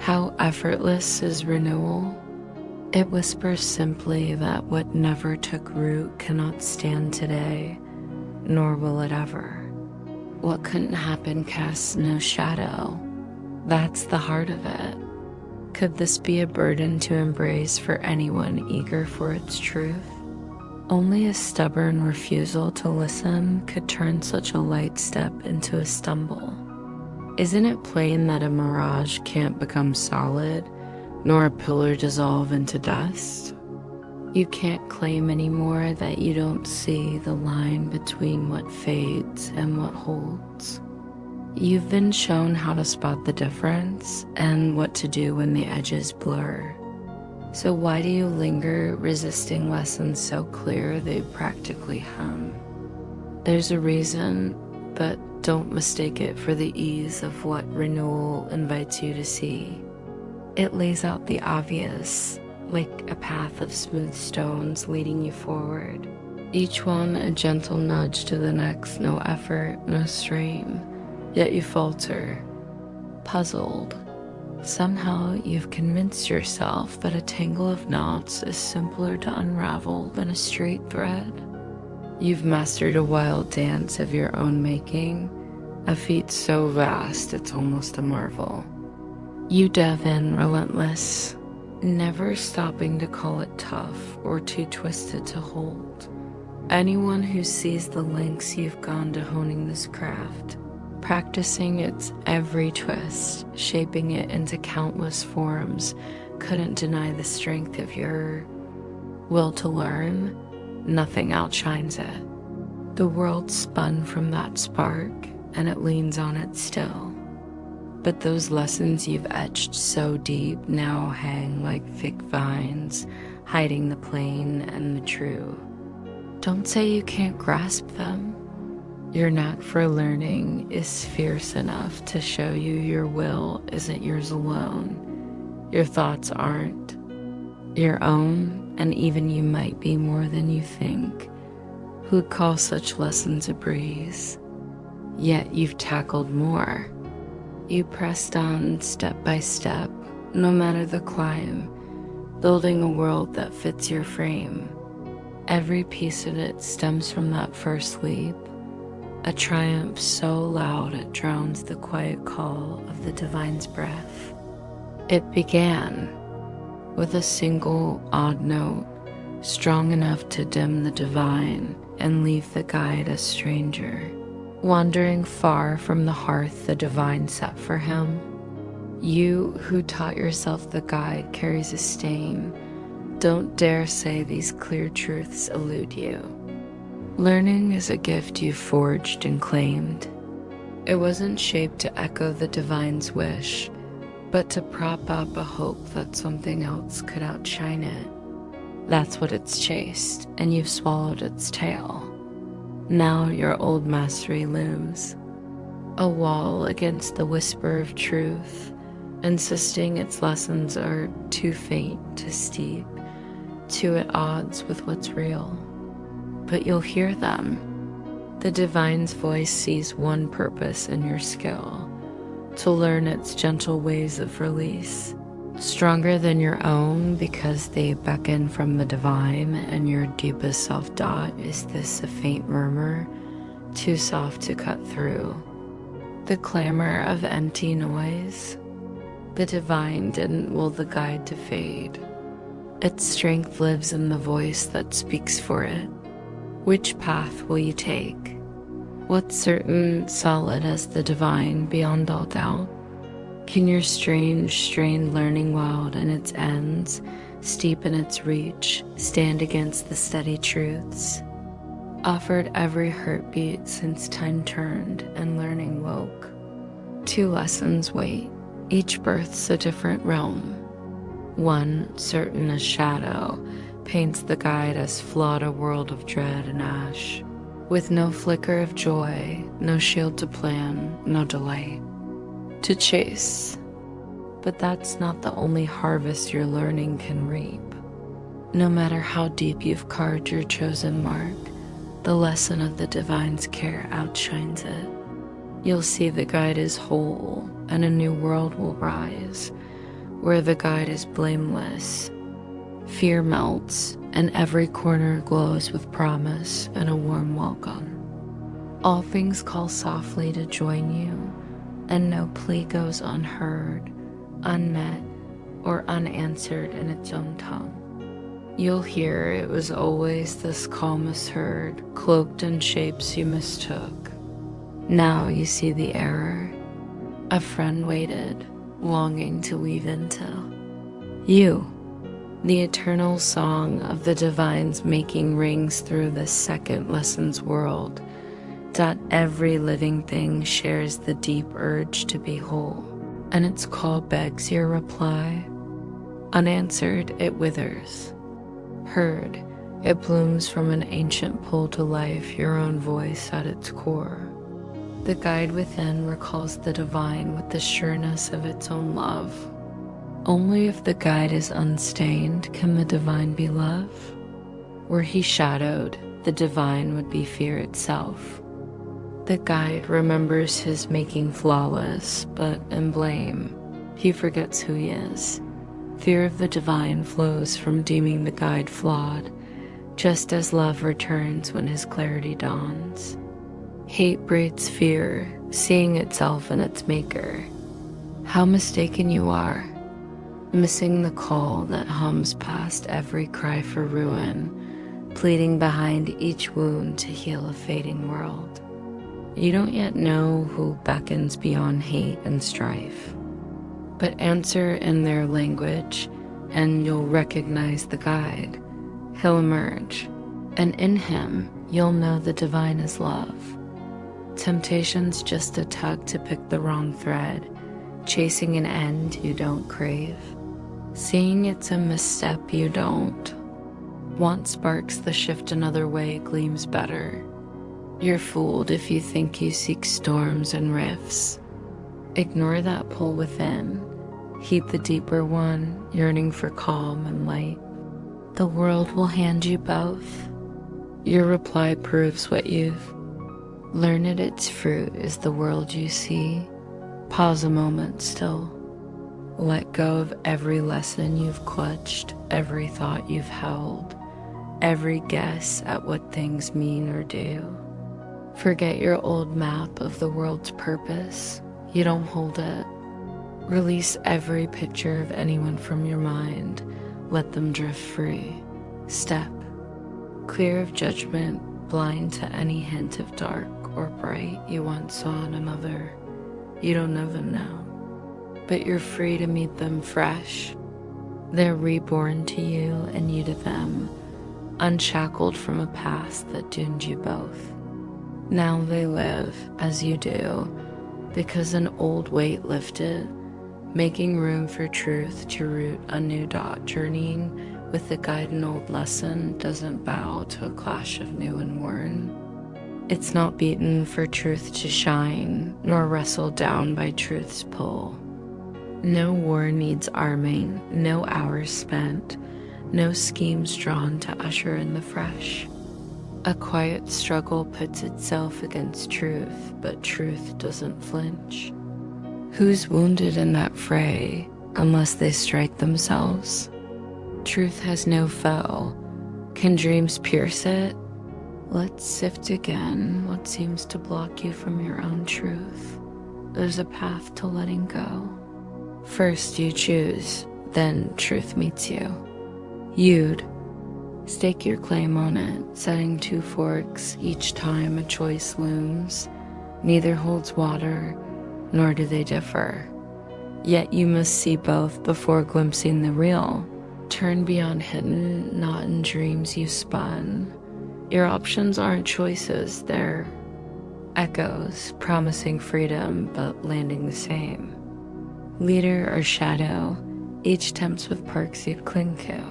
How effortless is renewal? It whispers simply that what never took root cannot stand today, nor will it ever. What couldn't happen casts no shadow. That's the heart of it. Could this be a burden to embrace for anyone eager for its truth? Only a stubborn refusal to listen could turn such a light step into a stumble. Isn't it plain that a mirage can't become solid, nor a pillar dissolve into dust? You can't claim anymore that you don't see the line between what fades and what holds. You've been shown how to spot the difference and what to do when the edges blur. So why do you linger, resisting lessons so clear they practically hum? There's a reason, but don't mistake it for the ease of what renewal invites you to see. It lays out the obvious, like a path of smooth stones leading you forward. Each one a gentle nudge to the next, no effort, no strain. Yet you falter, puzzled. Somehow you've convinced yourself that a tangle of knots is simpler to unravel than a straight thread. You've mastered a wild dance of your own making, a feat so vast it's almost a marvel. You dive in relentless, never stopping to call it tough or too twisted to hold. Anyone who sees the lengths you've gone to honing this craft, practicing its every twist, shaping it into countless forms, couldn't deny the strength of your will to learn. Nothing outshines it. The world spun from that spark, and it leans on it still. But those lessons you've etched so deep now hang like thick vines, hiding the plain and the true. Don't say you can't grasp them. Your knack for learning is fierce enough to show you your will isn't yours alone. Your thoughts aren't your own, and even you might be more than you think. Who'd call such lessons a breeze? Yet you've tackled more. You pressed on step by step, no matter the climb, building a world that fits your frame. Every piece of it stems from that first leap, a triumph so loud it drowns the quiet call of the divine's breath. It began with a single odd note, strong enough to dim the divine and leave the guide a stranger, wandering far from the hearth the divine set for him. You who taught yourself the guide carries a stain. Don't dare say these clear truths elude you. Learning is a gift you forged and claimed. It wasn't shaped to echo the divine's wish, but to prop up a hope that something else could outshine it. That's what it's chased, and you've swallowed its tail. Now your old mastery looms, a wall against the whisper of truth, insisting its lessons are too faint to steep, too at odds with what's real. But you'll hear them. The divine's voice sees one purpose in your skill, to learn its gentle ways of release, stronger than your own because they beckon from the divine, and your deepest self-doubt is this a faint murmur, too soft to cut through. The clamor of empty noise. The divine didn't will the guide to fade. Its strength lives in the voice that speaks for it. Which path will you take? What's certain, solid as the divine beyond all doubt? Can your strange, strained learning wild in its ends, steep in its reach, stand against the steady truths? Offered every heartbeat since time turned and learning woke. 2 lessons wait, each births a different realm. One, certain as shadow, paints the guide as flawed a world of dread and ash, with no flicker of joy, no shield to plan, no delight to chase. But that's not the only harvest your learning can reap. No matter how deep you've carved your chosen mark, the lesson of the divine's care outshines it. You'll see the guide is whole, and a new world will rise, where the guide is blameless. Fear melts, and every corner glows with promise and a warm welcome. All things call softly to join you, and no plea goes unheard, unmet, or unanswered in its own tongue. You'll hear it was always this calmest herd, cloaked in shapes you mistook. Now you see the error. A friend waited, longing to weave into you. The eternal song of the divines making rings through this second lesson's world, that every living thing shares the deep urge to be whole, and its call begs your reply. Unanswered, it withers. Heard, it blooms from an ancient pull to life, your own voice at its core. The guide within recalls the divine with the sureness of its own love. Only if the guide is unstained can the divine be love. Were he shadowed, the divine would be fear itself. The guide remembers his making flawless, but in blame, he forgets who he is. Fear of the divine flows from deeming the guide flawed, just as love returns when his clarity dawns. Hate breeds fear, seeing itself in its maker. How mistaken you are, missing the call that hums past every cry for ruin, pleading behind each wound to heal a fading world. You don't yet know who beckons beyond hate and strife, but answer in their language and you'll recognize the guide. He'll emerge, and in him you'll know the divine is love. Temptation's just a tug to pick the wrong thread, chasing an end you don't crave. Seeing it's a misstep you don't. Want sparks the shift another way gleams better. You're fooled if you think you seek storms and rifts. Ignore that pull within. Heed the deeper one, yearning for calm and light. The world will hand you both. Your reply proves what you've learned. At its fruit is the world you see. Pause a moment still. Let go of every lesson you've clutched, every thought you've held, every guess at what things mean or do. Forget your old map of the world's purpose. You don't hold it. Release every picture of anyone from your mind. Let them drift free. Step, clear of judgment, blind to any hint of dark or bright you once saw in another. You don't know them now, but you're free to meet them fresh. They're reborn to you and you to them, unshackled from a past that doomed you both. Now they live as you do, because an old weight lifted, making room for truth to root a new dot. Journeying with the guide an old lesson doesn't bow to a clash of new and worn. It's not beaten for truth to shine, nor wrestled down by truth's pull. No war needs arming, no hours spent, no schemes drawn to usher in the fresh. A quiet struggle puts itself against truth, but truth doesn't flinch. Who's wounded in that fray, unless they strike themselves? Truth has no foe. Can dreams pierce it? Let's sift again what seems to block you from your own truth. There's a path to letting go. First you choose, then truth meets you. You'd stake your claim on it, setting two forks each time a choice looms. Neither holds water, nor do they differ. Yet you must see both before glimpsing the real. Turn beyond hidden, not in dreams you spun. Your options aren't choices, they're echoes, promising freedom but landing the same. Leader or shadow, each tempts with perks you'd cling to.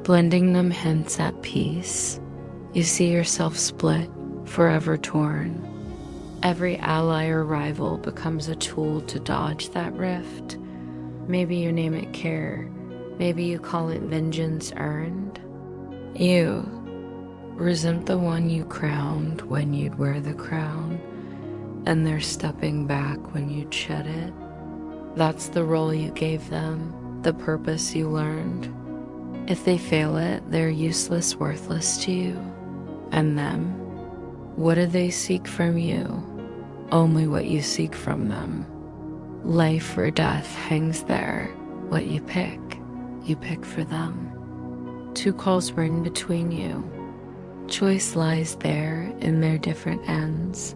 Blending them hints at peace. You see yourself split, forever torn. Every ally or rival becomes a tool to dodge that rift. Maybe you name it care, maybe you call it vengeance earned. You resent the one you crowned when you'd wear the crown, and they're stepping back when you'd shed it. That's the role you gave them, the purpose you learned. If they fail it, they're useless, worthless to you. And them? What do they seek from you? Only what you seek from them. Life or death hangs there. What you pick for them. Two calls were in between you. Choice lies there in their different ends.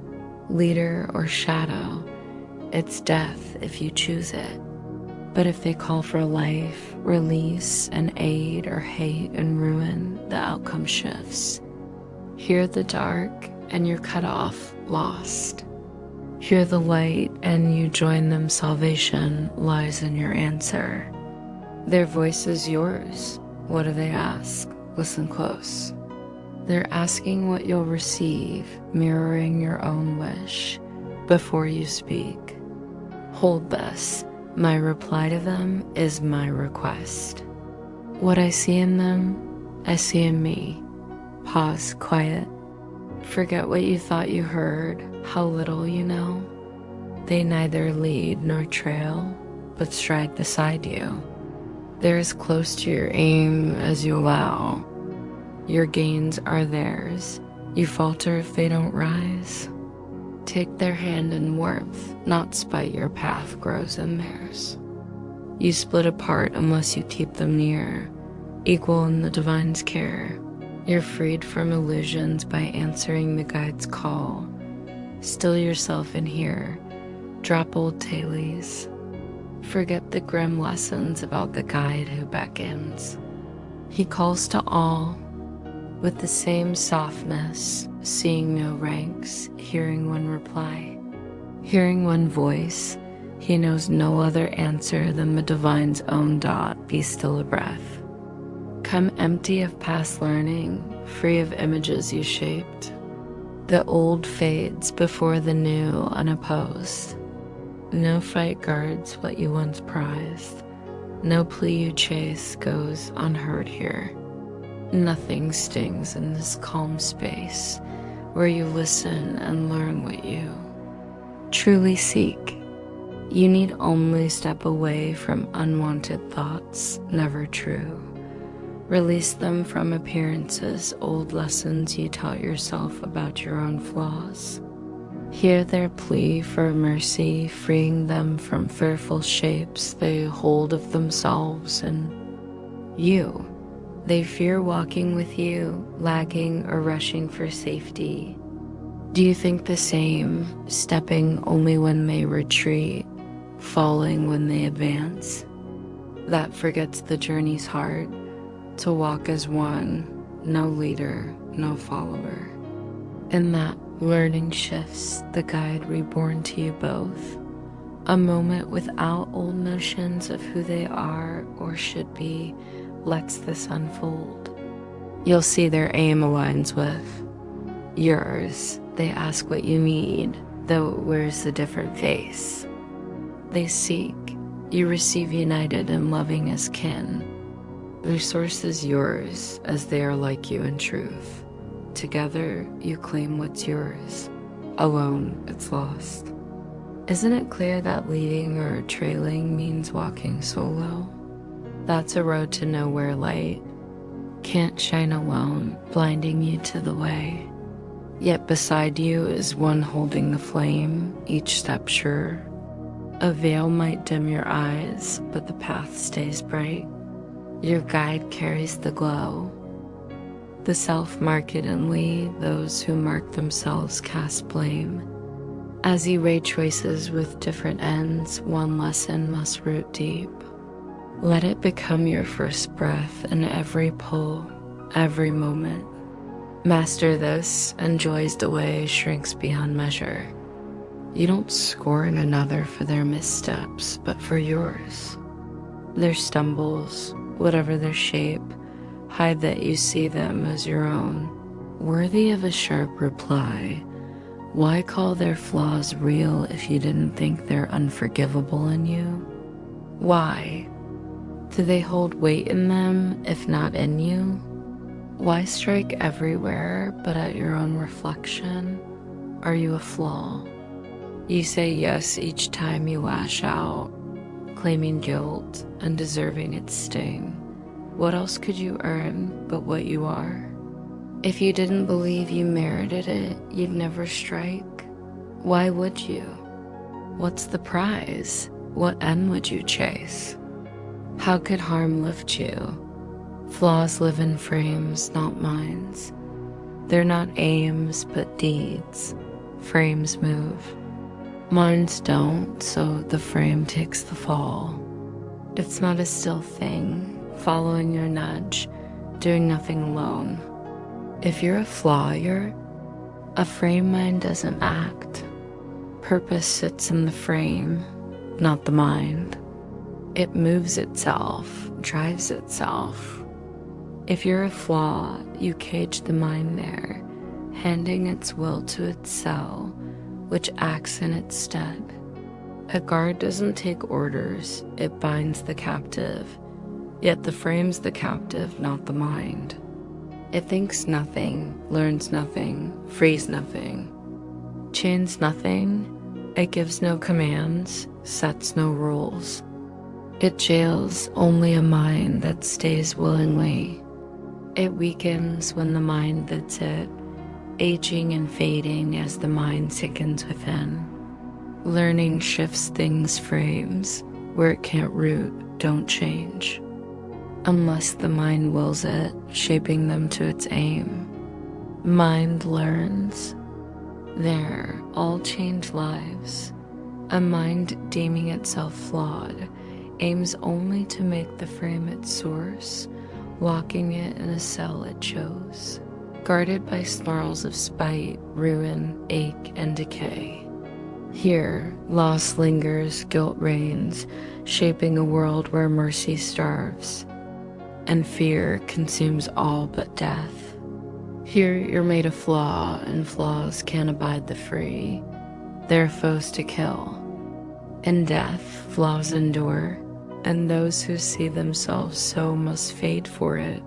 Leader or shadow. It's death if you choose it. But if they call for life, release, and aid, or hate and ruin, the outcome shifts. Hear the dark, and you're cut off, lost. Hear the light, and you join them. Salvation lies in your answer. Their voice is yours. What do they ask? Listen close. They're asking what you'll receive, mirroring your own wish. Before you speak, hold this. My reply to them is my request. What I see in them, I see in me. Pause, quiet. Forget what you thought you heard, how little you know. They neither lead nor trail, but stride beside you. They're as close to your aim as you allow. Your gains are theirs. You falter if they don't rise. Take their hand in warmth, not spite. Your path grows in theirs. You split apart unless you keep them near, equal in the divine's care. You're freed from illusions by answering the guide's call. Still yourself in here. Drop old tailies. Forget the grim lessons about the guide who beckons. He calls to all with the same softness, seeing no ranks, hearing one reply, hearing one voice. He knows no other answer than the divine's own dot. Be still a breath. Come empty of past learning, free of images you shaped. The old fades before the new, unopposed. No fight guards what you once prized. No plea you chase goes unheard here. Nothing stings in this calm space where you listen and learn what you truly seek. You need only step away from unwanted thoughts, never true. Release them from appearances, old lessons you taught yourself about your own flaws. Hear their plea for mercy, freeing them from fearful shapes they hold of themselves and you. They fear walking with you, lagging or rushing for safety. Do you think the same, stepping only when they retreat, falling when they advance? That forgets the journey's heart, to walk as one, no leader, no follower. In that, learning shifts, the guide reborn to you both. A moment without old notions of who they are or should be lets this unfold. You'll see their aim aligns with yours. They ask what you need, though it wears a different face. They seek, you receive united and loving as kin. Their source is yours, as they are like you in truth. Together, you claim what's yours. Alone, it's lost. Isn't it clear that leading or trailing means walking solo? That's a road to nowhere light. Can't shine alone, blinding you to the way. Yet beside you is one holding the flame, each step sure. A veil might dim your eyes, but the path stays bright. Your guide carries the glow. The self-markedly, those who mark themselves cast blame. As you weigh choices with different ends, one lesson must root deep. Let it become your first breath in every pull, every moment. Master this, and joy's away shrinks beyond measure. You don't scorn another for their missteps, but for yours. Their stumbles, whatever their shape, hide that you see them as your own, worthy of a sharp reply. Why call their flaws real if you didn't think they're unforgivable in you? Why? Do they hold weight in them, if not in you? Why strike everywhere but at your own reflection? Are you a flaw? You say yes each time you lash out. claiming guilt and deserving its sting. What else could you earn but what you are? If you didn't believe you merited it, you'd never strike. Why would you? What's the prize? What end would you chase? How could harm lift you? Flaws live in frames, not minds. They're not aims, but deeds. Frames move. Minds don't, so the frame takes the fall. It's not a still thing, following your nudge, doing nothing alone. If you're a flaw, a frame mind doesn't act. Purpose sits in the frame, not the mind. It moves itself, drives itself. If you're a flaw, you cage the mind there, handing its will to its cell, which acts in its stead. A guard doesn't take orders, it binds the captive, yet the frame's the captive, not the mind. It thinks nothing, learns nothing, frees nothing, chains nothing, it gives no commands, sets no rules. It jails only a mind that stays willingly. It weakens when the mind that's it, aging and fading as the mind sickens within. Learning shifts things' frames, where it can't root, don't change. Unless the mind wills it, shaping them to its aim. Mind learns. There, all change lives. A mind deeming itself flawed, aims only to make the frame its source, locking it in a cell it chose, guarded by snarls of spite, ruin, ache, and decay. Here, loss lingers, guilt reigns, shaping a world where mercy starves, and fear consumes all but death. Here you're made a flaw, and flaws can't abide the free. They're foes to kill. In death, flaws endure, and those who see themselves so must fade for it.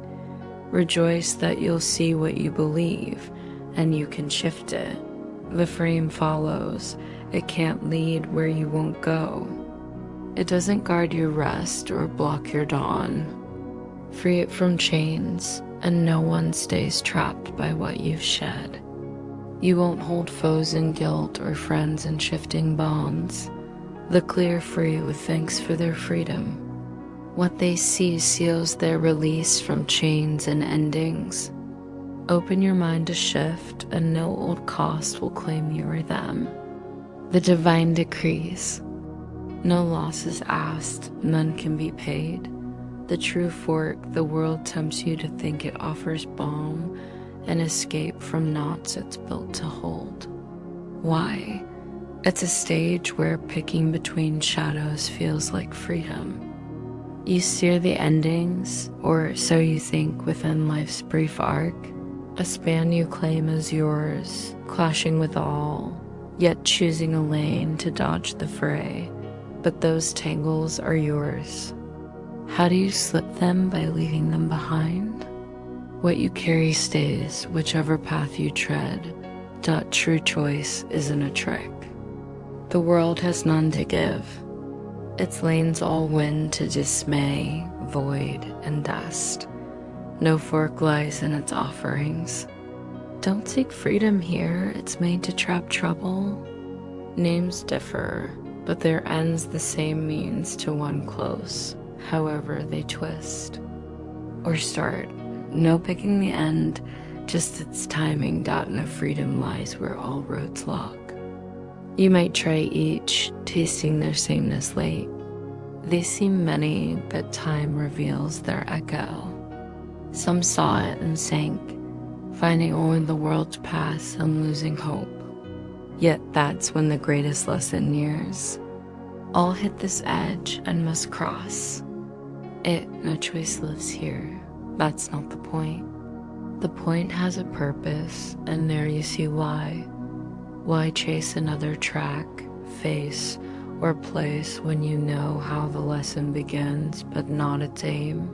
Rejoice that you'll see what you believe, and you can shift it. The frame follows. It can't lead where you won't go. It doesn't guard your rest or block your dawn. Free it from chains, and no one stays trapped by what you've shed. You won't hold foes in guilt or friends in shifting bonds. The clear free with thanks for their freedom. What they see seals their release from chains and endings. Open your mind to shift, and no old cost will claim you or them. The divine decrees. No loss is asked, none can be paid. The true fork, the world tempts you to think it offers balm and escape from knots it's built to hold. Why? It's a stage where picking between shadows feels like freedom. You steer the endings, or so you think within life's brief arc, a span you claim as yours, clashing with all, yet choosing a lane to dodge the fray. But those tangles are yours. How do you slip them? By leaving them behind? What you carry stays, whichever path you tread. True choice isn't a trick. The world has none to give. Its lanes all wind to dismay, void, and dust. No fork lies in its offerings. Don't seek freedom here, it's made to trap trouble. Names differ, but their ends the same means to one close, however they twist. Or start, no picking the end, just its timing. No freedom lies where all roads lock. You might try each, tasting their sameness late. They seem many, but time reveals their echo. Some saw it and sank, finding only the world's past and losing hope. Yet that's when the greatest lesson nears. All hit this edge and must cross. No choice lives here. That's not the point. The point has a purpose, and there you see why. Why chase another track, face, or place when you know how the lesson begins, but not its aim?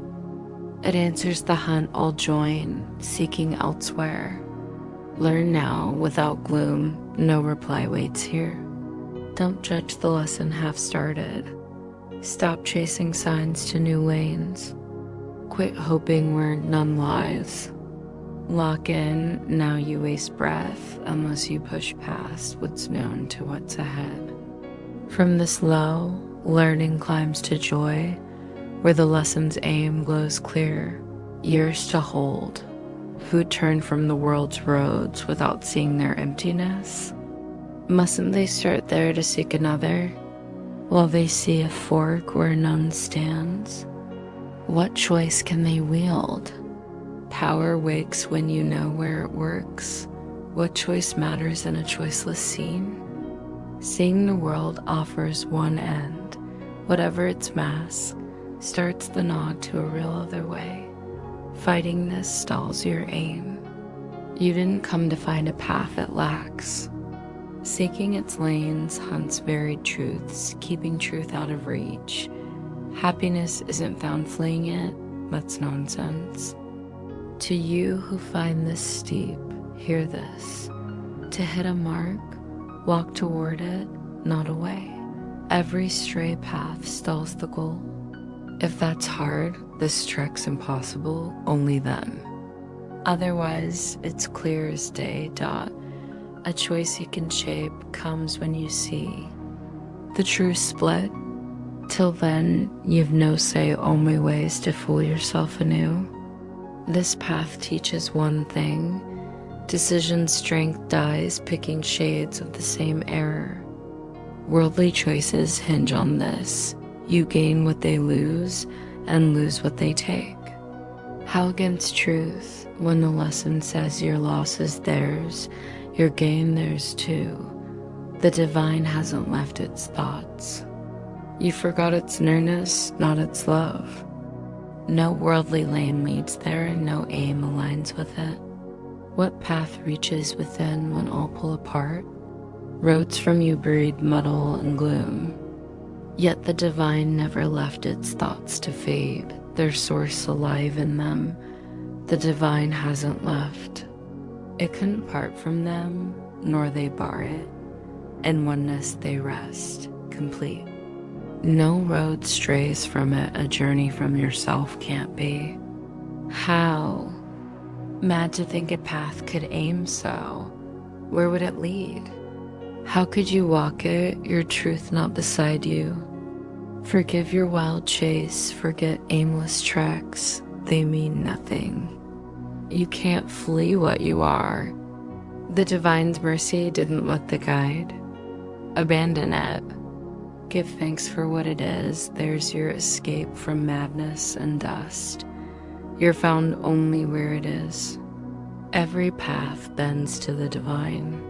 It answers the hunt all join, seeking elsewhere. Learn now, without gloom, no reply waits here. Don't judge the lesson half started. Stop chasing signs to new lanes. Quit hoping where none lies. Lock in, now you waste breath unless you push past what's known to what's ahead. From this low, learning climbs to joy, where the lesson's aim glows clear. Years to hold. Who turn from the world's roads without seeing their emptiness? Mustn't they start there to seek another, while they see a fork where none stands? What choice can they wield? Power wakes when you know where it works. What choice matters in a choiceless scene? Seeing the world offers one end. Whatever its mask, starts the nod to a real other way. Fighting this stalls your aim. You didn't come to find a path it lacks. Seeking its lanes hunts varied truths, keeping truth out of reach. Happiness isn't found fleeing it, that's nonsense. To you who find this steep, hear this. To hit a mark, walk toward it, not away. Every stray path stalls the goal. If that's hard, this trek's impossible, only then. Otherwise, it's clear as day. A choice you can shape comes when you see the true split. Till then, you've no say, only ways to fool yourself anew. This path teaches one thing. Decision strength dies picking shades of the same error. Worldly choices hinge on this. You gain what they lose and lose what they take. How against truth when the lesson says your loss is theirs, your gain theirs too? The divine hasn't left its thoughts. You forgot its nearness, not its love. No worldly lane leads there, and no aim aligns with it. What path reaches within when all pull apart? Roads from you breed muddle and gloom. Yet the divine never left its thoughts to fade, their source alive in them. The divine hasn't left. It couldn't part from them, nor they bar it. In oneness they rest, complete. No road strays from it, a journey from yourself can't be. How? Mad to think a path could aim so. Where would it lead? How could you walk it, your truth not beside you? Forgive your wild chase, forget aimless treks, they mean nothing. You can't flee what you are. The divine's mercy didn't let the guide. Abandon it. Give thanks for what it is, there's your escape from madness and dust. You're found only where it is. Every path bends to the divine.